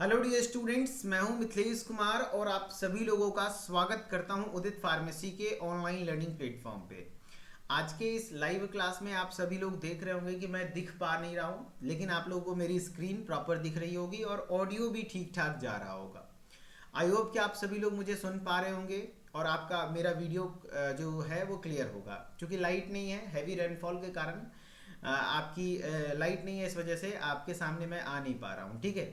Hello dear students, मैं हूं मिथिलेश कुमार और आप सभी लोगों का स्वागत करता हूं उदित फार्मेसी के ऑनलाइन लर्निंग प्लेटफॉर्म पे। आज के इस लाइव क्लास में आप सभी लोग देख रहे होंगे कि मैं दिख पा नहीं रहा हूं, लेकिन आप लोगों को मेरी स्क्रीन प्रॉपर दिख रही होगी और ऑडियो भी ठीक ठाक जा रहा होगा। आई होप कि आप सभी लोग मुझे सुन पा रहे होंगे और आपका मेरा वीडियो जो है वो क्लियर होगा। क्योंकि लाइट नहीं है, हैवी रेनफॉल के कारण आपकी लाइट नहीं है, इस वजह से आपके सामने मैं आ नहीं पा रहा हूँ। ठीक है,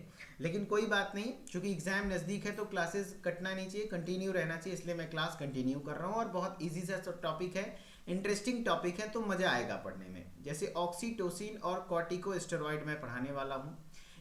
लेकिन कोई बात नहीं, क्योंकि एग्जाम नज़दीक है तो क्लासेस कटना नहीं चाहिए, कंटिन्यू रहना चाहिए, इसलिए मैं क्लास कंटिन्यू कर रहा हूँ। और बहुत इजी सा टॉपिक है, इंटरेस्टिंग टॉपिक है, तो मज़ा आएगा पढ़ने में। जैसे ऑक्सीटोसिन और कॉर्टिकोस्टेरॉइड मैं पढ़ाने वाला हूँ।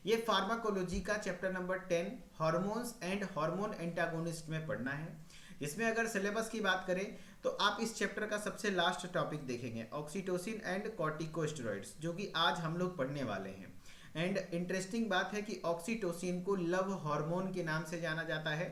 ये फार्माकोलॉजी का chapter number 10 hormones and hormone antagonist में पढ़ना है। इसमें अगर सिलेबस की बात करें तो आप इस चैप्टर का सबसे लास्ट टॉपिक देखेंगे ऑक्सीटोसिन एंड कॉर्टिकोस्टेरॉइड्स, जो कि आज हम लोग पढ़ने वाले हैं। एंड इंटरेस्टिंग बात है कि ऑक्सीटोसिन को लव हार्मोन के नाम से जाना जाता है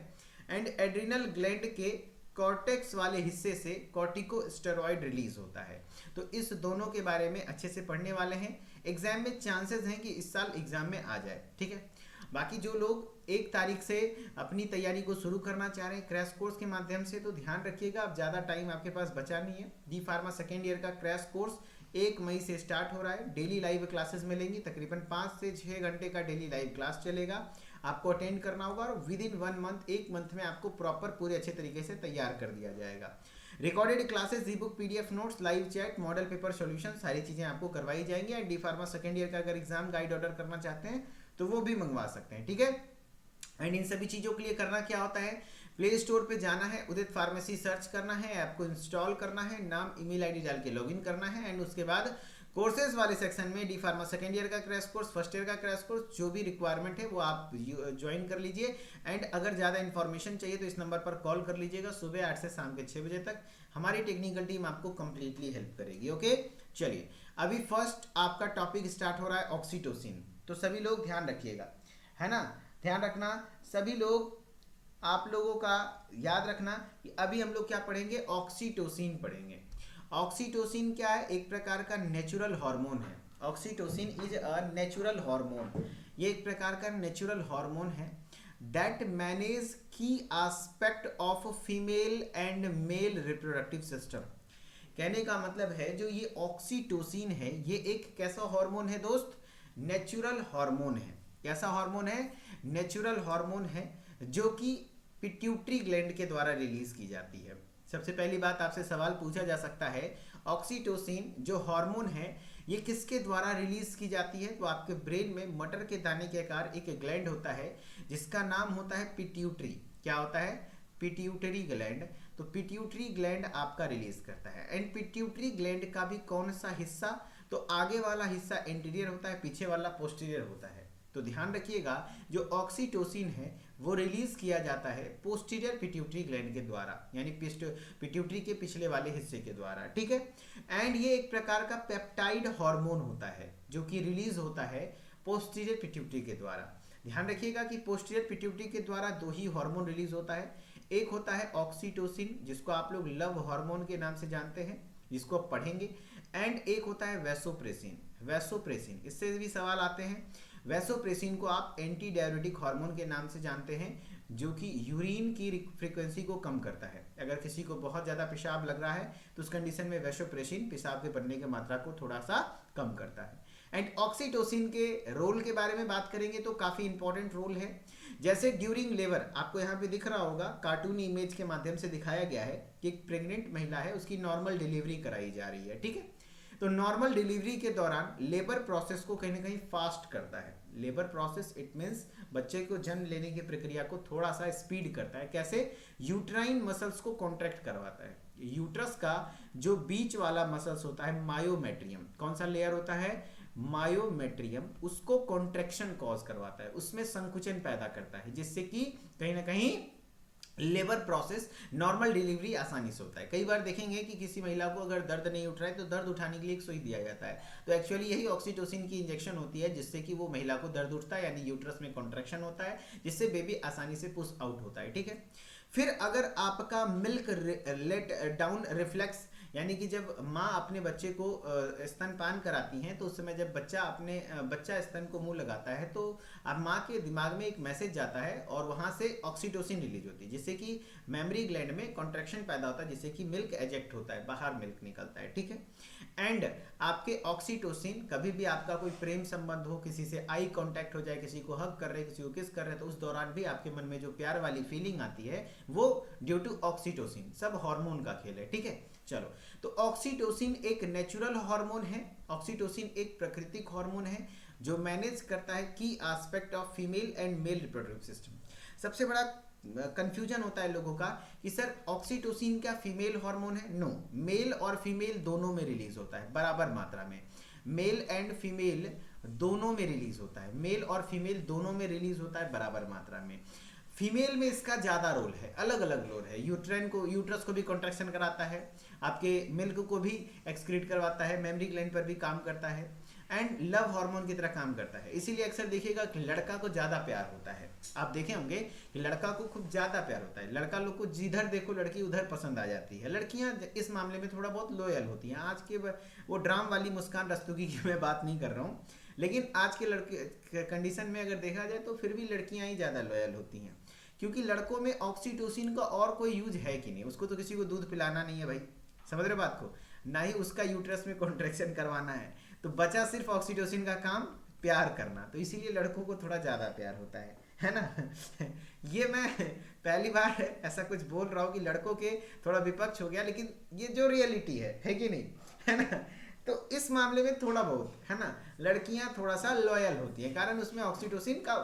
एंड एड्रिनल ग्लैंड के कॉर्टेक्स वाले हिस्से से कॉर्टिकोस्टेरॉइड रिलीज होता है। तो इस दोनों के बारे में अच्छे से पढ़ने वाले हैं। एग्जाम में चांसेस हैं कि इस साल एग्जाम में आ जाए। ठीक है, बाकी जो लोग 1 तारीख से अपनी तैयारी को शुरू करना चाह रहे हैं क्रैश कोर्स के माध्यम से, तो ध्यान रखिएगा, अब ज़्यादा टाइम आपके पास बचा नहीं है। डी फार्मा सेकेंड ईयर का क्रैश कोर्स 1 मई से स्टार्ट हो रहा है। डेली लाइव क्लासेस मिलेंगी, तकरीबन 5 से 6 घंटे का डेली लाइव क्लास चलेगा। आपको अटेंड करना होगा और विद इन 1 मंथ, 1 मंथ में आपको प्रॉपर पूरे अच्छे तरीके से तैयार कर दिया जाएगा। रिकॉर्डेड क्लासेस, ई book, PDF notes, live chat, model paper solution, सारी चीज़ें आपको करवाई जाएंगी। And D pharma second year का अगर एग्जाम गाइड ऑर्डर करना चाहते हैं तो वो भी मंगवा सकते हैं। ठीक है, एंड इन सभी चीज़ों के लिए करना क्या होता है, प्ले स्टोर पे जाना है, उदित फार्मेसी सर्च करना है, ऐप को इंस्टॉल करना है, नाम ईमेल आईडी डाल के लॉगिन करना है। एंड उसके बाद कोर्सेज वाले सेक्शन में डी फार्मा सेकेंड ईयर का क्रैश कोर्स, फर्स्ट ईयर का क्रैश कोर्स, जो भी रिक्वायरमेंट है वो आप ज्वाइन कर लीजिए। एंड अगर ज़्यादा इन्फॉर्मेशन चाहिए तो इस नंबर पर कॉल कर लीजिएगा, सुबह 8 से शाम के 6 बजे तक हमारी टेक्निकल टीम आपको कंप्लीटली हेल्प करेगी। ओके, चलिए अभी फर्स्ट आपका टॉपिक स्टार्ट हो रहा है ऑक्सीटोसिन। तो सभी लोग ध्यान रखिएगा, है ना, ध्यान रखना सभी लोग। आप लोगों का याद रखना कि अभी हम लोग क्या पढ़ेंगे, ऑक्सीटोसिन पढ़ेंगे। ऑक्सीटोसिन क्या है, एक प्रकार का नेचुरल हार्मोन है। Oxytocin is a natural hormone. ये एक प्रकार का नेचुरल हार्मोन है दैट मैनेज की aspect of female and male reproductive system. कहने का मतलब है जो ये ऑक्सीटोसिन है, ये एक कैसा हार्मोन है दोस्त, नेचुरल हार्मोन है। कैसा हार्मोन है, नेचुरल हार्मोन है, जो कि पिट्यूटरी ग्लैंड के द्वारा रिलीज की जाती है। सबसे पहली बात आपसे सवाल पूछा जा सकता है, ऑक्सीटोसिन जो हार्मोन है ये किसके द्वारा रिलीज की जाती है, तो आपके ब्रेन में मटर के दाने के आकार एक ग्लैंड होता है जिसका नाम होता है पिट्यूटरी। क्या होता है, पिट्यूटरी ग्लैंड। तो पिट्यूटरी ग्लैंड आपका रिलीज करता है। एंड पिट्यूटरी ग्लैंड का भी कौन सा हिस्सा, तो आगे वाला हिस्सा एंटीरियर होता है, पीछे वाला पोस्टीरियर होता है। तो ध्यान रखिएगा, जो ऑक्सीटोसिन है वो रिलीज किया जाता है पोस्टीरियर पिट्यूटरी ग्लैंड के द्वारा, यानी पिट्यूटरी के पिछले वाले हिस्से के द्वारा। ठीक है, एंड ये एक प्रकार का पेप्टाइड हार्मोन होता है जो कि रिलीज होता है पोस्टीरियर पिट्यूटरी के द्वारा। ध्यान रखिएगा कि पोस्टीरियर पिट्यूटरी के द्वारा 2 ही हार्मोन रिलीज होता है। एक होता है ऑक्सीटोसिन, जिसको आप लोग लव हार्मोन के नाम से जानते हैं, जिसको आप पढ़ेंगे। एंड एक होता है वैसोप्रेसिन। वैसोप्रेसिन, इससे भी सवाल आते हैं। वैसोप्रेसिन को आप एंटी डायबिटिक हार्मोन के नाम से जानते हैं, जो कि यूरिन की फ्रीक्वेंसी को कम करता है। अगर किसी को बहुत ज़्यादा पेशाब लग रहा है तो उस कंडीशन में वैसोप्रेसिन पेशाब के बनने की मात्रा को थोड़ा सा कम करता है। एंड ऑक्सीटोसिन के रोल के बारे में बात करेंगे तो काफ़ी इंपॉर्टेंट रोल है। जैसे ड्यूरिंग लेबर, आपको यहाँ पे दिख रहा होगा, कार्टून इमेज के माध्यम से दिखाया गया है कि एक प्रेग्नेंट महिला है, उसकी नॉर्मल डिलीवरी कराई जा रही है। ठीक है, तो नॉर्मल डिलीवरी के दौरान लेबर प्रोसेस को कहीं ना कहीं फास्ट करता है। लेबर प्रोसेस इट मीन्स बच्चे को जन्म लेने की प्रक्रिया को थोड़ा सा स्पीड करता है। कैसे, यूट्राइन मसल्स को कॉन्ट्रैक्ट करवाता है। यूट्रस का जो बीच वाला मसल्स होता है मायोमेट्रियम, कौन सा लेयर होता है, मायोमेट्रियम, उसको कॉन्ट्रैक्शन कॉज करवाता है, उसमें संकुचन पैदा करता है, जिससे कि कहीं ना कहीं लेबर प्रोसेस, नॉर्मल डिलीवरी आसानी से होता है। कई बार देखेंगे कि किसी महिला को अगर दर्द नहीं उठ रहा है तो दर्द उठाने के लिए एक सुई दिया जाता है, तो एक्चुअली यही ऑक्सीटोसिन की इंजेक्शन होती है, जिससे कि वो महिला को दर्द उठता है, यानी यूट्रस में कॉन्ट्रैक्शन होता है, जिससे बेबी आसानी से पुश आउट होता है। ठीक है, फिर अगर आपका मिल्क लेट डाउन रिफ्लेक्स यानी कि जब माँ अपने बच्चे को स्तनपान कराती हैं तो उस समय जब बच्चा स्तन को मुंह लगाता है तो अब माँ के दिमाग में एक मैसेज जाता है और वहाँ से ऑक्सीटोसिन रिलीज होती है, जिससे कि मेमरी ग्लैंड में कॉन्ट्रैक्शन पैदा होता है, जिससे कि मिल्क एजेक्ट होता है, बाहर मिल्क निकलता है, ठीक है। एंड आपके ऑक्सीटोसिन, कभी भी आपका कोई प्रेम संबंध हो, किसी से आई कांटेक्ट हो जाए, किसी को हग कर रहे हैं, किसी को किस कर रहे हैं, तो उस दौरान भी आपके मन में जो प्यार वाली फीलिंग आती है वो ड्यू टू ऑक्सीटोसिन, सब हार्मोन का खेल है, ठीक है। चलो, तो ऑक्सीटोसिन एक नेचुरल हार्मोन है, ऑक्सीटोसिन एक प्राकृतिक हार्मोन है जो मैनेज करता है की aspect of female and male reproductive system. सबसे बड़ा कंफ्यूजन होता है लोगों का कि सर ऑक्सीटोसिन क्या फीमेल हार्मोन है? नो, मेल और फीमेल दोनों में रिलीज होता है बराबर मात्रा में, मेल एंड फीमेल दोनों में रिलीज होता है, मेल और फीमेल दोनों में रिलीज होता है बराबर मात्रा में। फीमेल में इसका ज्यादा रोल है, अलग अलग रोल है, यूट्रस को भी कॉन्ट्रैक्शन कराता है, आपके मिल्क को भी एक्सक्रीट करवाता है, मेमरी ग्लैंड पर भी काम करता है एंड लव हार्मोन की तरह काम करता है। इसीलिए अक्सर देखिएगा कि लड़का को ज्यादा प्यार होता है, आप देखे होंगे कि लड़का को खूब ज्यादा प्यार होता है, लड़का लोग को जिधर देखो लड़की उधर पसंद आ जाती है। लड़कियां इस मामले में थोड़ा बहुत लॉयल होती हैं। आज के वो ड्राम वाली मुस्कान रस्तोगी की मैं बात नहीं कर रहा हूँ, लेकिन आज के लड़के कंडीशन में अगर देखा जाए तो फिर भी लड़कियां ही ज्यादा लॉयल होती हैं, क्योंकि लड़कों में ऑक्सीटोसिन का और कोई यूज है कि नहीं, उसको तो किसी को दूध पिलाना नहीं है भाई, समझ रहे बात को, ना ही उसका यूट्रस में कॉन्ट्रैक्शन करवाना है, तो बचा सिर्फ ऑक्सीटोसिन का काम प्यार करना, तो इसीलिए लड़कों को थोड़ा ज्यादा प्यार होता है ना। ये मैं पहली बार ऐसा कुछ बोल रहा हूँ कि लड़कों के थोड़ा विपक्ष हो गया, लेकिन ये जो रियलिटी है कि नहीं, है ना। तो इस मामले में थोड़ा बहुत, है ना, लड़कियां थोड़ा सा लॉयल होती है, कारण उसमें ऑक्सीटोसिन का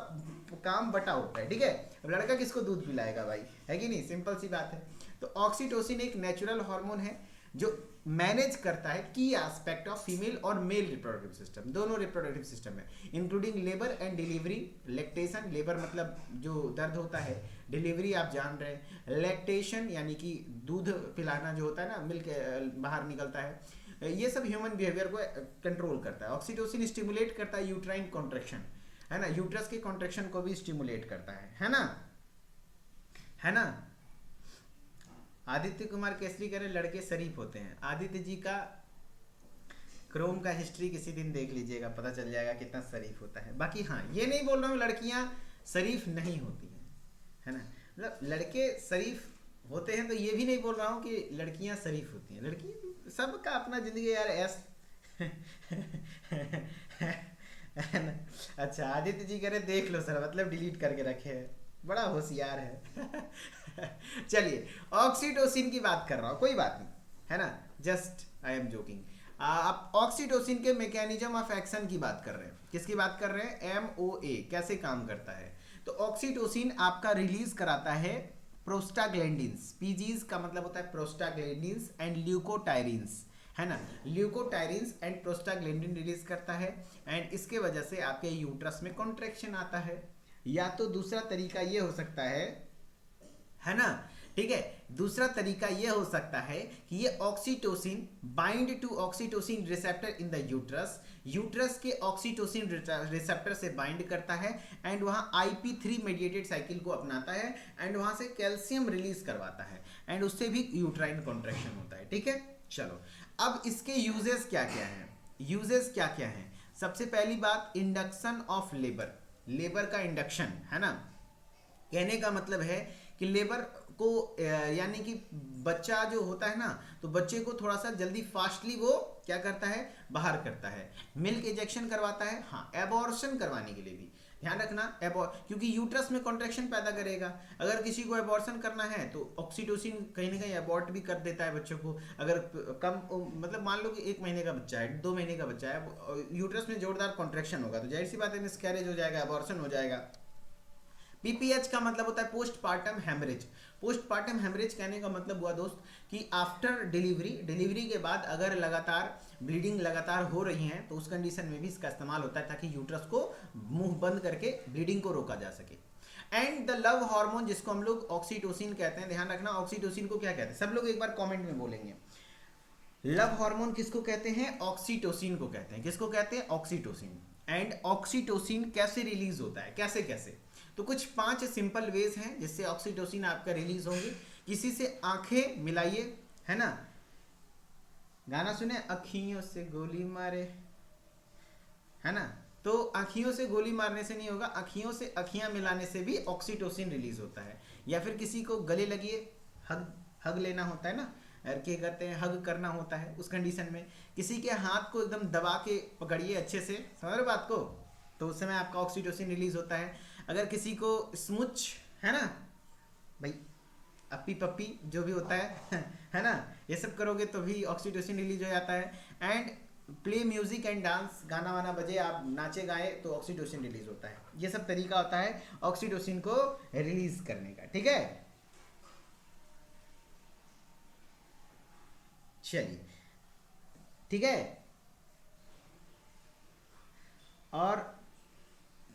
काम बटा होता है, ठीक है। अब लड़का किसको दूध पिलाएगा भाई, है कि नहीं, सिंपल सी बात है। तो ऑक्सीटोसिन एक नेचुरल हार्मोन है जो मैनेज करता है की एस्पेक्ट ऑफ फीमेल और मेल रिप्रोडक्टिव सिस्टम, दोनों रिप्रोडक्टिव सिस्टम है, including labour and delivery, lactation, labour मतलब जो दर्द होता है, डिलीवरी आप जान रहे हैं, लैक्टेशन यानी कि दूध पिलाना जो होता है ना, मिल्क बाहर निकलता है, ये सब ह्यूमन बिहेवियर को कंट्रोल करता है। ऑक्सीटोसिन स्टिमुलेट करता है यूट्राइन कॉन्ट्रैक्शन, है ना, यूट्रस के कॉन्ट्रैक्शन को भी स्टिमुलेट करता है ना, है ना। आदित्य कुमार केसरी कह रहे लड़के शरीफ होते हैं। आदित्य जी का क्रोम का हिस्ट्री किसी दिन देख लीजिएगा, पता चल जाएगा कितना शरीफ होता है। बाकी हाँ, ये नहीं बोल रहा हूँ लड़कियां शरीफ नहीं होती हैं, है ना, मतलब लड़के शरीफ होते हैं, तो ये भी नहीं बोल रहा हूँ कि लड़कियां शरीफ होती हैं। लड़की सबका अपना जिंदगी यार ऐस अच्छा, आदित्य जी कह रहे देख लो सर, मतलब डिलीट करके रखे हैं, बड़ा होशियार है। चलिए, ऑक्सीटोसिन की बात कर रहा हूँ, कोई बात नहीं, है ना, जस्ट आई एम जोकिंग। आप ऑक्सीटोसिन के मैकेनिज्म ऑफ एक्शन की बात कर रहे हैं, किसकी बात कर रहे हैं, MOA, कैसे काम करता है। तो ऑक्सीटोसिन आपका रिलीज कराता है प्रोस्टाग्लैंडिन्स, पीजीज का मतलब होता है प्रोस्टाग्लैंडिन्स एंड ल्यूकोटायरिन्स, है ना, ल्यूकोटायरिन्स एंड प्रोस्टाग्लैंडिन रिलीज करता है, एंड इसके वजह से आपके यूट्रस में कॉन्ट्रैक्शन आता है। या तो दूसरा तरीका ये हो सकता है ना, ठीक है, दूसरा तरीका ये हो सकता है कि ये oxytocin bind to oxytocin receptor in the uterus के ऑक्सीटोसिन रिसेप्टर से बाइंड करता है एंड वहां IP3 मेडिएटेड साइकिल को अपनाता है एंड वहां से कैल्शियम रिलीज करवाता है एंड उससे भी यूट्राइन कॉन्ट्रैक्शन होता है, ठीक है। चलो, अब इसके यूजेस क्या क्या हैं, यूजेस क्या क्या हैं। सबसे पहली बात, इंडक्शन ऑफ लेबर का इंडक्शन, है ना, कहने का मतलब है कि लेबर को यानी कि बच्चा जो होता है ना, तो बच्चे को थोड़ा सा जल्दी फास्टली वो क्या करता है, बाहर करता है, मिल्क इंजेक्शन करवाता है, हाँ, एबॉर्शन करवाने के लिए भी ध्यान रखना, क्योंकि यूट्रस में कॉन्ट्रैक्शन पैदा करेगा। अगर किसी को एबॉर्शन करना है तो ऑक्सीटोसिन कहीं ना कहीं एबॉर्ट भी कर देता है बच्चों को। अगर कम मतलब मान लो कि 1 महीने का बच्चा है, 2 महीने का बच्चा है, यूट्रस में जोरदार कॉन्ट्रैक्शन होगा तो जाहिर सी बात है मिसकैरेज हो जाएगा, एबॉर्शन हो जाएगा। PPH का मतलब होता है पोस्टपार्टम हेमरेज। पोस्टपार्टम हेमरेज कहने का मतलब हुआ दोस्त कि आफ्टर डिलीवरी के बाद अगर लगातार ब्लीडिंग लगातार हो रही है तो उस कंडीशन में भी इसका इस्तेमाल होता है ताकि यूट्रस को मुंह बंद करके ब्लीडिंग को रोका जा सके। एंड द लव हार्मोन जिसको हम लोग ऑक्सीटोसिन कहते हैं, ध्यान रखना ऑक्सीटोसिन को क्या कहते हैं, सब लोग एक बार कॉमेंट में बोलेंगे। लव हार्मोन किसको कहते हैं, ऑक्सीटोसिन को कहते हैं। किसको कहते हैं, ऑक्सीटोसिन। एंड ऑक्सीटोसिन कैसे रिलीज होता है, कैसे कैसे, तो कुछ 5 सिंपल वेज हैं जिससे ऑक्सीटोसिन आपका रिलीज होंगे। किसी से आंखें मिलाइए, है ना, गाना सुने, अखियों से गोली मारे, है ना। तो आँखियों से गोली मारने से नहीं होगा, आँखियों से अखियां मिलाने से भी ऑक्सीटोसिन रिलीज होता है। या फिर किसी को गले लगिए, हग हग लेना होता है ना, और क्या कहते हैं, हग करना होता है, उस कंडीशन में किसी के हाथ को एकदम दबा के पकड़िए अच्छे से, समझ रहे बात को, तो उस समय आपका ऑक्सीटोसिन रिलीज होता है। अगर किसी को स्मुच, है ना भाई, अपी पप्पी जो भी होता है है ना, ये सब करोगे तो भी ऑक्सीटोसिन रिलीज हो जाता है। And play music and dance, गाना वाना बजे, आप नाचे गाए तो ऑक्सीटोसिन रिलीज होता है। ये सब तरीका होता है ऑक्सीटोसिन को रिलीज करने का, ठीक है। चलिए, ठीक है। और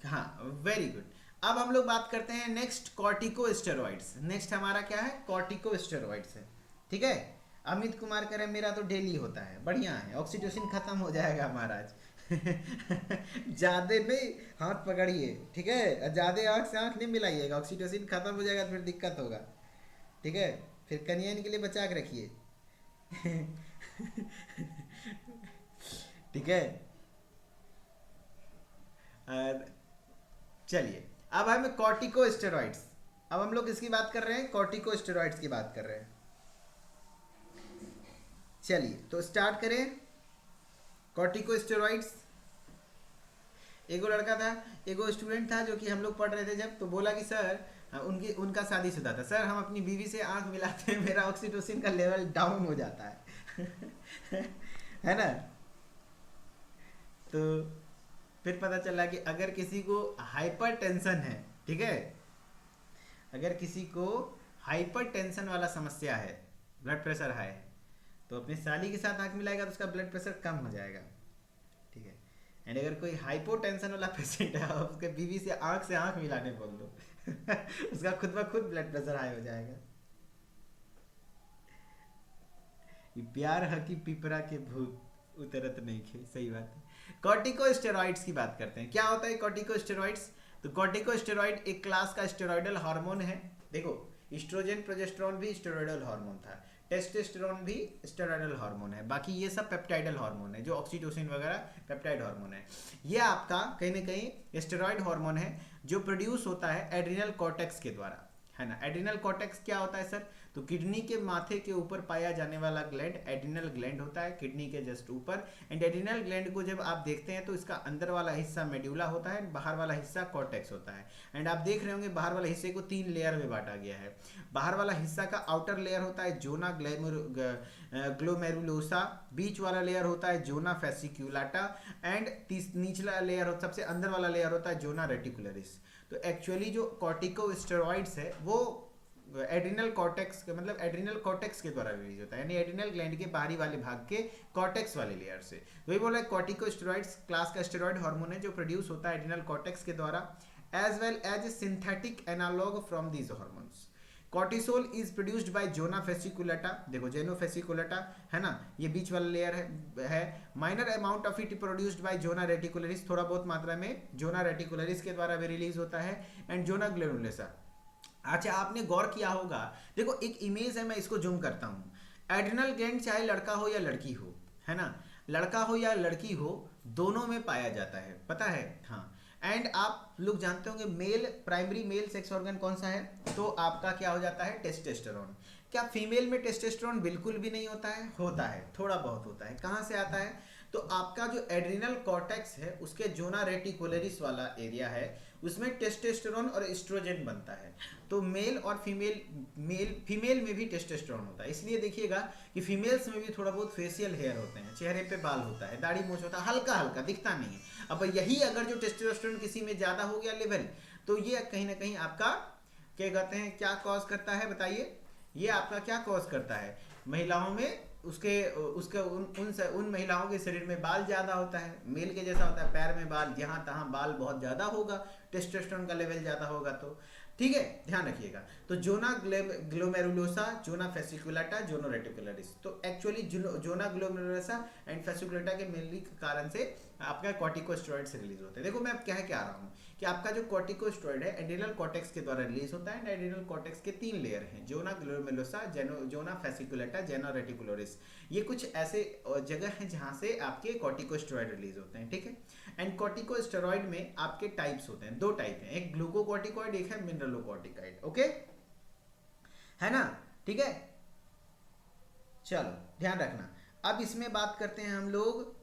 हाँ, वेरी गुड। अब हम लोग बात करते हैं नेक्स्ट कॉर्टिकोस्टेरॉइड्स। नेक्स्ट हमारा क्या है, कॉर्टिकोस्टेरॉइड्स है, ठीक है। अमित कुमार कह रहे हैं मेरा तो डेली होता है, बढ़िया है, ऑक्सीटोसिन खत्म हो जाएगा महाराज ज्यादा नहीं हाथ पकड़िए, ठीक है, ज्यादा आंख से आंख नहीं मिलाइएगा, ऑक्सीटोसिन खत्म हो जाएगा तो फिर दिक्कत होगा, ठीक है। फिर कन्यान के लिए बचा के रखिए ठीक है। और चलिए, अब हम कॉर्टिकोस्टेरॉइड्स, अब हम लोग इसकी बात कर रहे हैं, कॉर्टिकोस्टेरॉइड्स की बात कर रहे हैं। चलिए तो स्टार्ट करें। कॉर्टिकोस्टेरॉइड्स, एगो लड़का था, एगो स्टूडेंट था जो कि हम लोग पढ़ रहे थे जब, तो बोला कि सर, उनका शादीशुदा था, सर हम अपनी बीवी से आंख मिलाते हैं, मेरा ऑक्सीटोसिन का लेवल डाउन हो जाता है है ना। तो फिर पता चला कि अगर किसी को हाइपर टेंशन है, ठीक है, अगर किसी को हाइपर टेंशन वाला समस्या है, ब्लड प्रेशर हाई है, तो अपनी साली के साथ आंख मिलाएगा तो उसका ब्लड प्रेशर कम हो जाएगा, ठीक है। एंड अगर कोई हाइपो टेंशन वाला पेशेंट है, उसके बीवी से आंख मिलाने बोल दो उसका खुद ब खुद ब्लड प्रेशर हाई हो जाएगा। ये प्यार है कि पिपरा के भूत उतरत नहीं खे, सही बात है। कॉर्टिकोस्टेरॉइड्स की बात करते हैं, क्या होता है कॉर्टिकोस्टेरॉइड्स। तो कॉर्टिकोस्टेरॉइड एक क्लास का स्टेरॉइडल हार्मोन है। देखो, एस्ट्रोजन प्रोजेस्टेरॉन भी स्टेरॉइडल हार्मोन था, टेस्टोस्टेरोन भी स्टेरॉइडल हार्मोन है, बाकी ये सब पेप्टाइडल हार्मोन है, जो ऑक्सीटोसिन वगैरह पेप्टाइड हार्मोन है। ये आपका कहीं ना कहीं स्टेरॉइड हार्मोन है, जो प्रोड्यूस होता है एड्रिनल कॉर्टेक्स के द्वारा, है ना। एड्रिनल कॉर्टेक्स क्या होता है सर, तो किडनी के माथे के ऊपर पाया जाने वाला ग्लैंड एड्रिनल ग्लैंड होता है, किडनी के जस्ट ऊपर। एंड एड्रिनल ग्लैंड को जब आप देखते हैं तो इसका अंदर वाला हिस्सा मेड्यूला होता है, बाहर वाला हिस्सा कॉर्टेक्स होता है। एंड आप देख रहे होंगे बाहर वाले हिस्से को 3 लेयर में बांटा गया है। बाहर वाला हिस्सा का आउटर लेयर होता है जोना ग्लोमेरुलोसा, बीच वाला लेयर होता है जोना फेसिक्युलाटा, एंड निचला लेयर, सबसे अंदर वाला लेयर होता है जोना रेटिकुलरिस। तो एक्चुअली जो कॉर्टिकोस्टेरॉइड्स है वो एड्रिनल कॉर्टेक्स के, मतलब एड्रिनल कॉर्टेक्स के द्वारा रिलीज होता है, यानी एड्रिनल ग्लैंड के बाहरी वाले भाग के कॉर्टेक्स वाले लेयर से। वही बोला, कॉर्टिकोस्टेरॉइड्स क्लास का स्टेरॉइड हार्मोन है जो प्रोड्यूस होता है एड्रिनल कॉर्टेक्स के द्वारा, as well as synthetic analog from these hormones. Cortisol is produced by zona fasciculata, देखो जेनो फेसिकुलेटा है ना, ये बीच वाला लेयर है। Minor amount of it produced by zona reticularis, थोड़ा बहुत मात्रा में जोना रेटिकुलरिस के द्वारा भी रिलीज होता है, एंड जोना ग्लोमेरुलोसा। अच्छा, आपने गौर किया होगा, देखो एक इमेज है, मैं इसको जूम करता हूँ। एड्रिनल ग्लैंड चाहे लड़का हो या लड़की हो, है ना, लड़का हो या लड़की हो, दोनों में पाया जाता है, पता है, हाँ। एंड आप लोग जानते होंगे male, primary male sex organ कौन सा है, तो आपका क्या हो जाता है, टेस्टोस्टेरोन। क्या फीमेल में टेस्टोस्टेरोन बिल्कुल भी नहीं होता है, होता है, थोड़ा बहुत होता है। कहाँ से आता है, तो आपका जो एड्रिनल कॉर्टेक्स है उसके जोना रेटिकुलरिस वाला एरिया है, उसमें टेस्टोस्टेरोन और एस्ट्रोजन बनता है। तो मेल और फीमेल में भी टेस्टोस्टेरोन होता है। इसलिए देखिएगा कि फीमेल्स में भी थोड़ा बहुत फेशियल हेयर होते हैं, चेहरे पे बाल होता है, दाढ़ी मूंछ होता है, हल्का हल्का दिखता नहीं है। अब यही अगर जो टेस्टोस्टेरोन किसी में ज़्यादा हो गया लेवल, तो ये कहीं ना कहीं आपका क्या कहते हैं, क्या कॉज करता है बताइए, ये आपका क्या कॉज करता है, महिलाओं में उसके उसके उन महिलाओं के शरीर में बाल ज़्यादा होता है, मेल के जैसा होता है, पैर में बाल, जहाँ तहाँ बाल बहुत ज़्यादा होगा, टेस्टोस्टेरोन का लेवल ज़्यादा होगा, तो ठीक है, ध्यान रखिएगा। तो zona glomerulosa, zona fasciculata, zona reticularis, तो actually zona glomerulosa and fasciculata के मेनली कारण से आपका कॉर्टिकोस्टेरॉइड से रिलीज होते हैं। देखो मैं अब क्या रहा हूँ कि आपका जो कॉर्टिकोस्टेरॉइड है एड्रेनल कॉर्टेक्स के द्वारा रिलीज होता है। एंड एड्रेनल कॉर्टेक्स के 3 लेयर हैं, जोना ग्लोमेरुलोसा, जोना फेसिकुलेटा, जोना रेटिकुलोरिस। ये कुछ ऐसे जगह हैं जहाँ से आपके कॉर्टिकोस्टेरॉइड रिलीज होते हैं, ठीक है। एंड कॉर्टिकोस्टेरॉइड में आपके टाइप्स होते हैं, 2 टाइप हैं, एक ग्लूकोकॉर्टिकॉइड, एक है मिनरलोकॉर्टिकॉइड, ओके है ना, ठीक है। चलो ध्यान रखना। अब इसमें बात करते हैं हम लोग,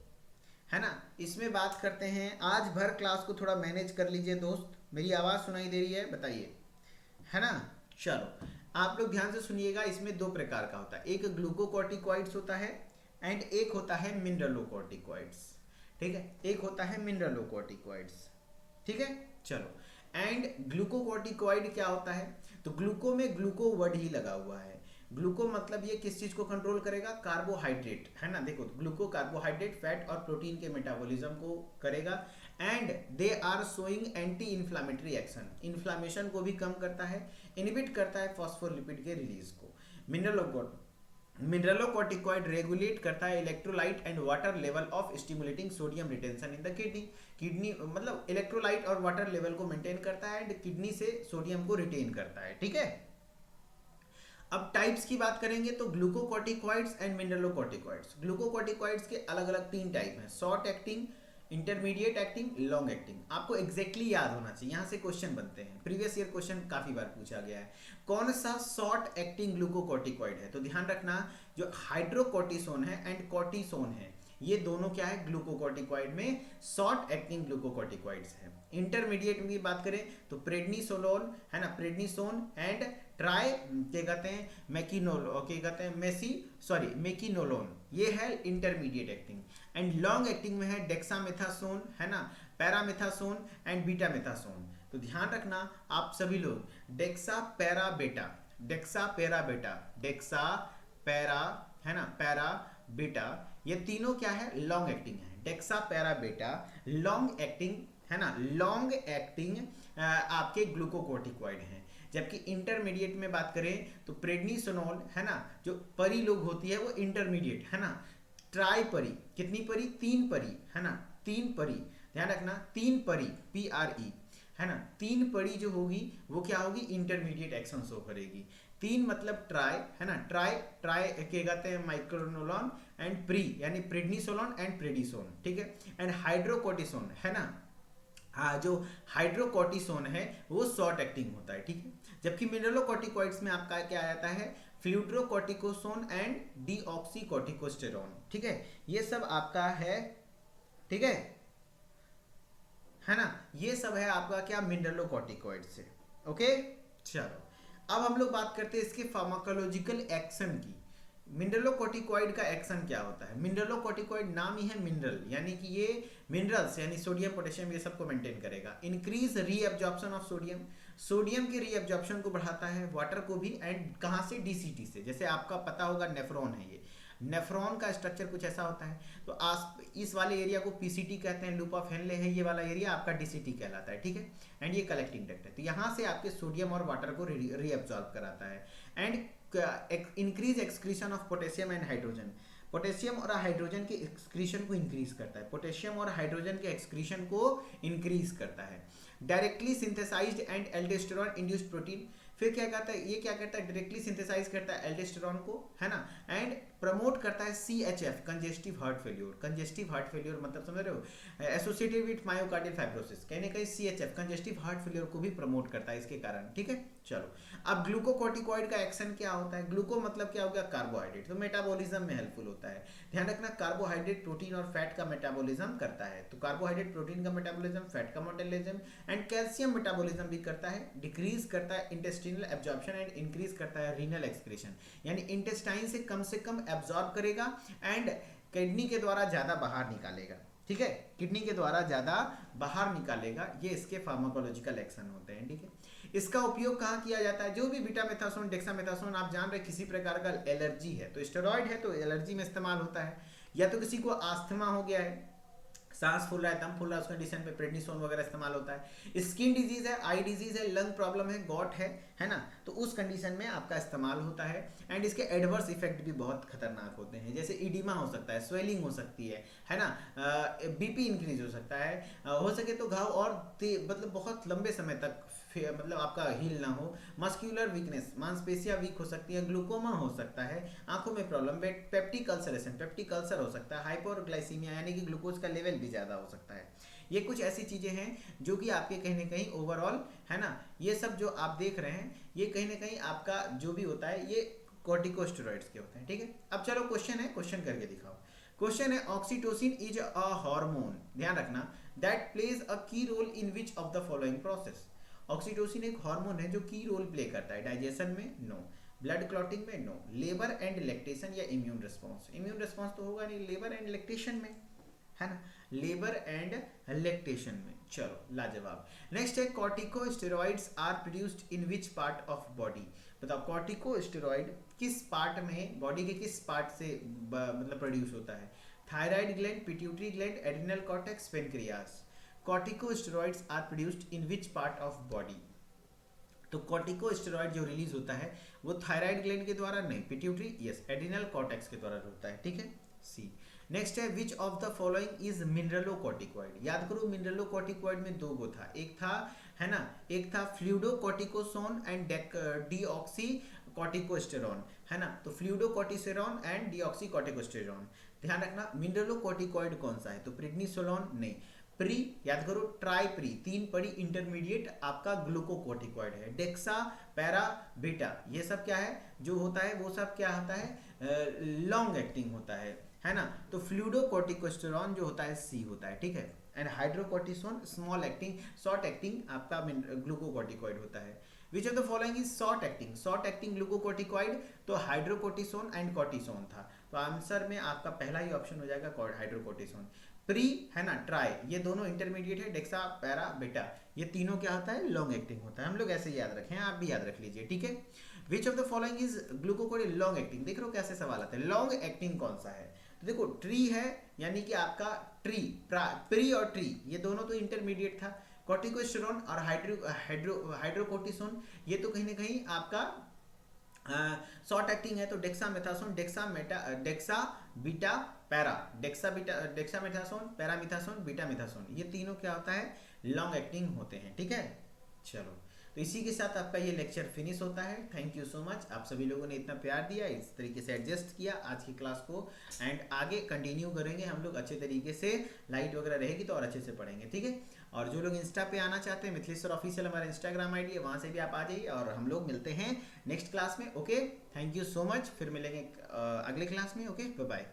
है ना, इसमें बात करते हैं। आज भर क्लास को थोड़ा मैनेज कर लीजिए दोस्त। मेरी आवाज़ सुनाई दे रही है, बताइए, है ना। चलो आप लोग ध्यान से सुनिएगा। इसमें 2 प्रकार का होता है, एक ग्लूकोकॉर्टिकॉइड्स होता है एंड एक होता है मिनरलोकॉर्टिकॉइड्स, ठीक है। एक होता है मिनरलोकॉर्टिकॉइड्स, ठीक है। चलो एंड ग्लूकोकॉर्टिकॉइड क्या होता है, तो ग्लूको में ग्लूको वर्ड ही लगा हुआ है। ग्लूको मतलब ये किस चीज को कंट्रोल करेगा, कार्बोहाइड्रेट, है ना। देखो ग्लूको कार्बोहाइड्रेट, फैट और प्रोटीन के मेटाबॉलिज्म को करेगा। And they are showing anti inflammatory action, inflammation को भी कम करता है, इनहिबिट करता है फॉस्फोलिपिड के रिलीज को। मिनरलोकॉर्टिकॉइड रेगुलेट करता है electrolyte and water level of stimulating sodium retention in the kidney मतलब इलेक्ट्रोलाइट और वाटर लेवल को मेंटेन करता है एंड किडनी से सोडियम को रिटेन करता है, ठीक है। अब टाइप्स की बात करेंगे तो ग्लूकोकॉर्टिकॉइड्स एंड मिनरलोकॉर्टिकॉइड्स। ग्लूकोकॉर्टिकॉइड्स के अलग अलग 3 टाइप हैं, short acting, intermediate acting, long acting. आपको एग्जैक्टली याद होना चाहिए, यहाँ से क्वेश्चन बनते हैं, प्रीवियस ईयर क्वेश्चन काफी बार पूछा गया है। कौन सा शॉर्ट एक्टिंग ग्लूकोकॉर्टिकॉइड है, तो ध्यान रखना जो हाइड्रोकोर्टिसोन है एंड कॉर्टिसोन है, ये दोनों क्या है ग्लूकोकॉर्टिकॉइड में शॉर्ट एक्टिंग ग्लूकोकॉर्टिकॉइड्स है। इंटरमीडिएट की बात करें तो प्रेडनिसोलोन, है ना, प्रेडनिसोन एंड ट्राई क्या कहते हैं मैकिनोल, क्या कहते हैं मेकिनोलोन, ये है intermediate acting. And long acting में है डेक्सामेथासोन, है ना, पैरामेथासोन एंड बीटामेथासोन। तो ध्यान रखना आप सभी लोग, डेक्सा पैरा बेटा, डेक्सा पैरा बेटा, डेक्सा पैरा, है ना, पैरा बेटा, ये तीनों क्या है लॉन्ग एक्टिंग है। डेक्सा पैरा बेटा लॉन्ग एक्टिंग, है ना, लॉन्ग एक्टिंग आपके ग्लूकोकॉर्टिकॉइड हैं। जबकि इंटरमीडिएट में बात करें तो प्रेडनिसोलोन, है ना, जो परी लोग होती है वो इंटरमीडिएट, है ना। ट्राई परी, कितनी परी, 3 परी, है ना, 3 परी, ध्यान रखना 3 परी, PRE, है ना, 3 परी जो होगी वो क्या होगी इंटरमीडिएट एक्शन शो करेगी। 3 मतलब ट्राई, है ना, ट्राई क्या कहते हैं माइक्रोनोलॉन एंड प्री यानी प्रेडनिसोलोन एंड प्रेडिसोन, ठीक है। एंड हाइड्रोकोर्टिसोन, है ना, हाँ, जो हाइड्रोकोर्टिसोन है वो शॉर्ट एक्टिंग होता है, ठीक है। जबकि मिनरलोकॉर्टिकॉइड्स में आपका क्या आता है फ्लूड्रोकॉर्टिकोसोन एंड डीऑक्सीकॉर्टिकोस्टेरॉन, ठीक है। ये सब आपका है, ठीक है ना, ये सब है आपका क्या मिनरलोकॉर्टिकॉइड से, ओके। चलो अब हम लोग बात करते हैं इसके फार्माकोलॉजिकल एक्शन की। मिनरलोकॉर्टिकॉइड का एक्शन क्या होता है, मिनरलोकॉर्टिकॉइड नाम ही है मिनरल, यानी कि ये मिनरल्स यानी सोडियम पोटेशियम ये सब को मेंटेन करेगा। Increase reabsorption of sodium, sodium के रीअब्जॉर्प्शन को बढ़ाता है, वाटर को भी, एंड कहाँ से, DCT से। जैसे आपका पता होगा नेफ्रॉन है, ये नेफ्रॉन का स्ट्रक्चर कुछ ऐसा होता है। तो इस वाले एरिया को PCT कहते हैं, लूप ऑफ हेनले है, ये वाला एरिया आपका DCT कहलाता है, ठीक है। एंड ये कलेक्टिंग डक्ट है, तो यहाँ से आपके सोडियम और वाटर को रीअब्जॉर्ब कराता है। And increase excretion of potassium and hydrogen, potassium और हाइड्रोजन के एक्सक्रीशन को इंक्रीज करता है, पोटेशियम और हाइड्रोजन के एक्सक्रीशन को इंक्रीज करता है। Directly synthesized and aldosterone induced protein, फिर क्या कहता है, ये क्या करता है डायरेक्टली सिंथेसाइज करता है एल्डोस्टेरॉन को, है ना, एंड प्रमोट करता है CHF congestive heart failure. Congestive heart failure मतलब समझ रहे हो, एसोसिएटेड विद मायोकार्डियल फाइब्रोसिस, कहीं ना कहीं CHF कंजेस्टिव हार्ट फेल्योर को भी प्रमोट करता है इसके कारण, ठीक है। चलो अब ग्लूकोकॉर्टिकॉइड का एक्शन क्या होता है, ग्लूको मतलब क्या हो गया कार्बोहाइड्रेट, तो मेटाबॉलिज्म में हेल्पफुल होता है। ध्यान रखना कार्बोहाइड्रेट प्रोटीन और फैट का मेटाबॉलिज्म करता है, तो कार्बोहाइड्रेट प्रोटीन का मेटाबॉलिज्म, फैट का मेटाबॉलिज्म एंड कैल्शियम मेटाबॉलिज्म भी करता है। डिक्रीज करता है इंटेस्टिनल एब्जॉर्प्शन एंड इंक्रीज करता है रीनल एक्सक्रीशन, यानी इंटेस्टाइन से कम एब्जॉर्ब करेगा एंड किडनी के द्वारा ज्यादा बाहर निकालेगा, ठीक है, किडनी के द्वारा ज्यादा बाहर निकालेगा। ये इसके फार्माकोलॉजिकल एक्शन होते हैं, ठीक है। इसका उपयोग कहाँ किया जाता है, जो भी बीटामेथासोन डेक्सामेथासोन आप जान रहे किसी प्रकार का एलर्जी है तो स्टेरॉइड है तो एलर्जी में इस्तेमाल होता है, या तो किसी को आस्थमा हो गया है, सांस फूल रहा है, दम फूल रहा है, उस कंडीशन पे प्रेडनिसोन वगैरह इस्तेमाल होता है। स्किन डिजीज है, आई डिजीज है, लंग प्रॉब्लम है, गॉट है ना, तो उस कंडीशन में आपका इस्तेमाल होता है। एंड इसके एडवर्स इफेक्ट भी बहुत खतरनाक होते हैं, जैसे इडिमा हो सकता है, स्वेलिंग हो सकती है ना, बीपी इंक्रीज हो सकता है, हो सके तो घाव और मतलब बहुत लंबे समय तक मतलब आपका हील ना हो, मस्क्यूलर वीकनेस, मांसपेशियां वीक हो सकती है, ग्लूकोमा हो सकता है, आंखों में problem, peptic ulceration, peptic ulcer हो सकता है, हाइपोग्लाइसीमिया यानी कि ग्लूकोज का लेवल भी ज़्यादा हो सकता है। ये कुछ ऐसी चीज़ें हैं जो कि आपके कहीं ना कहीं ओवरऑल, है ना, ये सब जो आप देख रहे हैं ये कहीं ना कहीं आपका जो भी होता है ये कॉर्टिकोस्टेरॉइड्स के होते हैं, ठीक है। अब चलो क्वेश्चन है, क्वेश्चन करके दिखाओ। क्वेश्चन है, ऑक्सीटोसिन इज अ हार्मोन, ध्यान रखना, that plays a key role in which of the following process. Oxytocin एक हार्मोन है जो की रोल प्ले करता है डाइजेशन में, नो, ब्लड क्लॉटिंग में, नो, लेबर एंड लैक्टेशन या इम्यून रिस्पॉन्स, इम्यून रिस्पॉन्स तो होगा नहीं, लेबर एंड लैक्टेशन में, है ना, लेबर एंड लैक्टेशन में। चलो लाजवाब। नेक्स्ट है, corticosteroids are produced in which part of body. बताओ कॉर्टिकोस्टेरॉइड किस पार्ट में, बॉडी के किस पार्ट से मतलब प्रोड्यूस होता है। Thyroid gland, pituitary gland, adrenal cortex, pancreas. Corticosteroids are produced in which part of body. तो कॉर्टिकोस्टेरॉइड जो रिलीज होता है वो थायराइड ग्लैंड के द्वारा नहीं, पिट्यूटरी, यस, एड्रिनल कॉर्टेक्स के द्वारा होता है, ठीक है, सी। नेक्स्ट है, which of the following is mineralocorticoid. याद करो मिनरलोकॉर्टिकॉइड में दो गो था, एक था, है ना, एक था फ्लूइडोकॉर्टिकोसोन एंड डीऑक्सी कॉर्टिकोस्टेरॉन, है ना, तो फ्लूइडोकॉर्टिसेरॉन एंड डीऑक्सी कॉर्टिकोस्टेरॉन। ध्यान रखना मिनरलोकॉर्टिकॉइड कौन सा है, तो प्रेडनिसोलोन नहीं, प्री, याद करो ट्राई प्री, तीन पड़ी इंटरमीडिएट आपका ग्लूकोकॉर्टिकॉइड है, डेक्सा, पैरा, बीटा, ये सब क्या है जो होता है, वो सब क्या होता है, लॉन्ग एक्टिंग होता है ना, तो फ्लूइडोकॉर्टिकोस्टेरॉन जो होता है सी होता है, ठीक है। And hydrocortisone small acting, short acting आपका ग्लूकोकॉर्टिकॉइड होता है। Which of the following is short acting, short acting glucocorticoid, तो हाइड्रोकोर्टिसोन एंड कॉर्टिसोन था, तो आंसर में आपका पहला ही ऑप्शन हो जाएगा हाइड्रोकोर्टिसोन। प्री, है ना, ट्राई, ये दोनों इंटरमीडिएट है, डेक्सा, पैरा, बेटा, ये तीनों क्या होता है, लॉन्ग एक्टिंग होता है। हम लोग ऐसे याद रखें, आप भी याद रख लीजिए, ठीक है। Which of the following is glucocorticoid long acting, देख रहे हो कैसे सवाल आते हैं, लॉन्ग एक्टिंग कौन सा है, तो देखो ट्री है, यानी कि आपका ट्री, प्री और ट्री ये दोनों तो इंटरमीडिएट था, कॉर्टिकोस्टेरॉन और हाइड्रोकोर्टिसोन ये तो कहीं ना कहीं आपका शॉर्ट एक्टिंग है, तो dexamethasone, dexa beta para, dexamethasone, paramethasone, betamethasone, ये तीनों क्या होता है, लॉन्ग एक्टिंग होते हैं, ठीक है। चलो, तो इसी के साथ आपका ये लेक्चर फिनिश होता है। थैंक यू सो मच, आप सभी लोगों ने इतना प्यार दिया, इस तरीके से एडजस्ट किया आज की क्लास को, एंड आगे कंटिन्यू करेंगे हम लोग अच्छे तरीके से, लाइट वगैरह रहेगी तो और अच्छे से पढ़ेंगे, ठीक है। और जो लोग इंस्टा पे आना चाहते हैं, मिथिलेश्वर ऑफिशियल हमारा इंस्टाग्राम आईडी है, वहाँ से भी आप आ जाइए, और हम लोग मिलते हैं नेक्स्ट क्लास में, okay. Thank you so much, फिर मिलेंगे अगले क्लास में, ओके, बाय बाय।